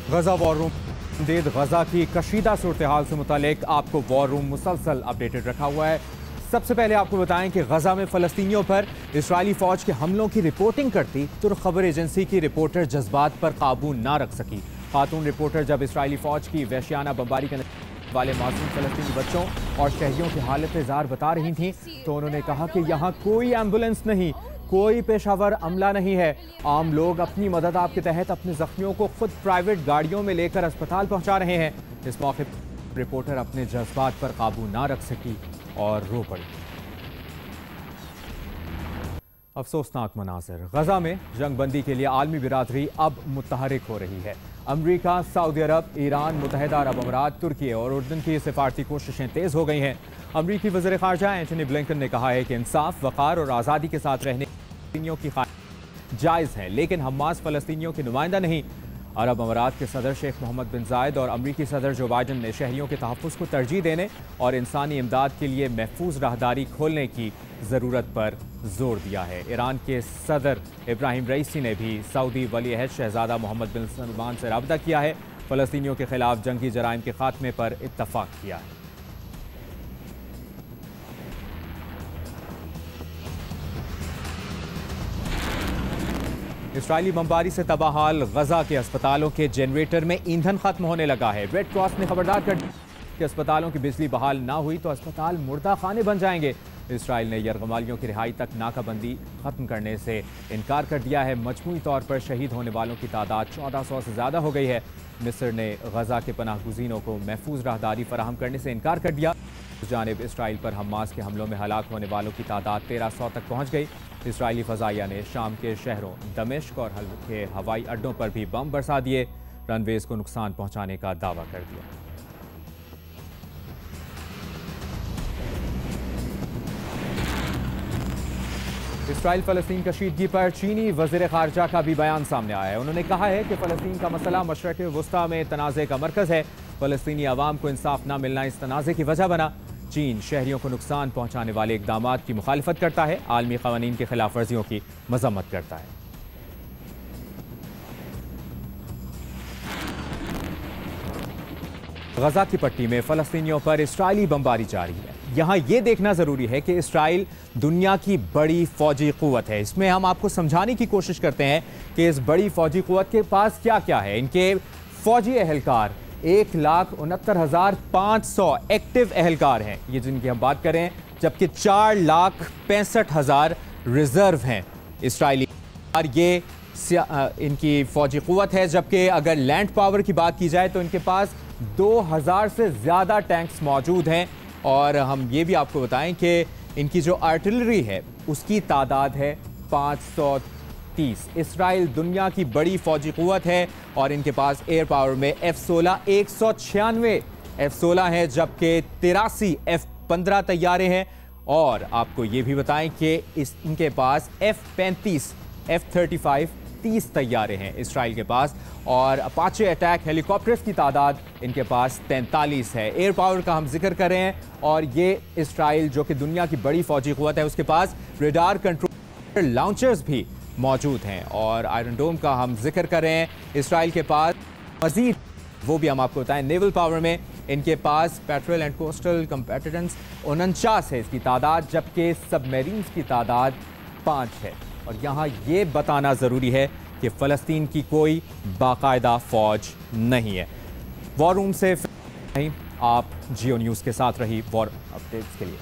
गजा war room गजा की कशीदा सूरत हाल से मुतालिक आपको वॉर रूम मुसलसल अपडेटेड रखा हुआ है। सबसे पहले आपको बताएं कि गजा में फ़लस्तीनियों पर इस्राएली फ़ौज के हमलों की रिपोर्टिंग करती तुर्क खबर एजेंसी की रिपोर्टर जज्बात पर काबू ना रख सकी। खातून रिपोर्टर जब इस्राएली फ़ौज की वहशियाना बमबारी करने वाले मासूम फ़लस्तीनी बच्चों और शहरियों की हालत ज़ार बता रही थीं तो उन्होंने कहा कि यहाँ कोई एम्बुलेंस नहीं, कोई पेशावर अमला नहीं है। आम लोग अपनी मदद आप के तहत अपने जख्मियों को खुद प्राइवेट गाड़ियों में लेकर अस्पताल पहुंचा रहे हैं। इस मौके पर रिपोर्टर अपने जज्बात पर काबू ना रख सकी और रो पड़ी। अफसोसनाक मनाजिर, गजा में जंगबंदी के लिए आलमी बिरादरी अब मुतहरिक हो रही है। अमरीका, सऊदी अरब, ईरान, मुत्तहिदा अरब अमारात, तुर्की और उर्दन की सिफारती कोशिशें तेज हो गई हैं। अमरीकी वज़ीर ख़ारजा एंटनी ब्लिंकन ने कहा है कि इंसाफ, वक़ार और आज़ादी के साथ रहने फ़लस्तीनियों की जायज़ है, लेकिन हमास फ़लस्तीनियों की नुमाइंदा नहीं। अरब अमारात के सदर शेख मोहम्मद बिन जायद और अमरीकी सदर जो बाइडन ने शहरियों के तहफ़्फ़ुज़ को तरजीह देने और इंसानी इमदाद के लिए महफूज राहदारी खोलने की ज़रूरत पर जोर दिया है। ईरान के सदर इब्राहिम रईसी ने भी सऊदी वली अहद शहजादा मोहम्मद बिन सलमान से राब्ता किया है। फ़लस्तीनियों के खिलाफ जंगी जराइम के खात्मे पर इत्तफ़ाक़ किया है। इस्राएली बमबारी से तबाहाल गजा के अस्पतालों के जनरेटर में ईंधन खत्म होने लगा है। रेड क्रॉस ने खबरदार कर कि अस्पतालों की बिजली बहाल ना हुई तो अस्पताल मुर्दा खाने बन जाएंगे। इसराइल ने यरगमालियों की रिहाई तक नाकाबंदी खत्म करने से इनकार कर दिया है। मजमूई तौर पर शहीद होने वालों की तादाद 1400 से ज़्यादा हो गई है। मिस्र ने गजा के पनाह गुज़ीनों को महफूज राहदारी फराहम करने से इनकार कर दिया। उस जानिब इसराइल पर हमास के हमलों में हलाक होने वालों की तादाद 1300 तक पहुँच गई। इसराइली फ़ज़ाइया ने शाम के शहरों दमिश्क और हल्ब के हवाई अड्डों पर भी बम बरसा दिए, रनवेज़ को नुकसान पहुँचाने का दावा कर दिया। इसराइल फ़लस्तीन कशीदगी पर चीनी वज़ीर ख़ारजा का भी बयान सामने आया है। उन्होंने कहा है कि फ़लस्तीन का मसला मशरक़ वुस्ता में तनाज़े का मरकज़ है। फ़लस्तीनी अवाम को इंसाफ न मिलना इस तनाज़े की वजह बना। चीन शहरियों को नुकसान पहुँचाने वाले इक़दामात की मुखालिफत करता है, आलमी क़वानीन की खिलाफ वर्जियों की मज़म्मत करता है। गजा की पट्टी में फ़लस्तीनियों पर इस्राएली बमबारी जारी है। यहाँ ये देखना ज़रूरी है कि इसराइल दुनिया की बड़ी फ़ौजी क़ुव्वत है। इसमें हम आपको समझाने की कोशिश करते हैं कि इस बड़ी फ़ौजी क़ुव्वत के पास क्या क्या है। इनके फ़ौजी एहलकार 1,69,500 एक्टिव एहलकार हैं, ये जिनकी हम बात करें, जबकि 4,65,000 रिजर्व हैं इसराइली। और ये इनकी फ़ौजी क़ुव्वत है। जबकि अगर लैंड पावर की बात की जाए तो इनके पास 2000 से ज़्यादा टैंक्स मौजूद हैं। और हम ये भी आपको बताएं कि इनकी जो आर्टिलरी है उसकी तादाद है 530। इसराइल दुनिया की बड़ी फ़ौजी क़ुव्वत है और इनके पास एयर पावर में F-16 196 F-16 है, जबकि 83 F-15 तैयारे हैं। और आपको ये भी बताएं कि इनके पास F-35 F-35 30 तैयारे हैं इसराइल के पास। और अपाचे अटैक हेलीकॉप्टर्स की तादाद इनके पास 43 है। एयर पावर का हम जिक्र कर रहे हैं और ये इसराइल जो कि दुनिया की बड़ी फ़ौजी क़ुव्वत है उसके पास रेडार कंट्रोल लॉन्चर्स भी मौजूद हैं। और आयरन डोम का हम जिक्र कर रहे हैं, इसराइल के पास मज़ीद वो भी हम आपको बताएं नेवल पावर में इनके पास पेट्रोल एंड कोस्टल कम्पैटिडेंस 49 है इसकी तादाद, जबकि सबमरीन्स की तादाद 5 है। और यहाँ ये बताना ज़रूरी है कि फ़लस्तीन की कोई बाकायदा फ़ौज नहीं है। वॉर रूम से नहीं, आप जियो न्यूज़ के साथ रही वॉर अपडेट्स के लिए।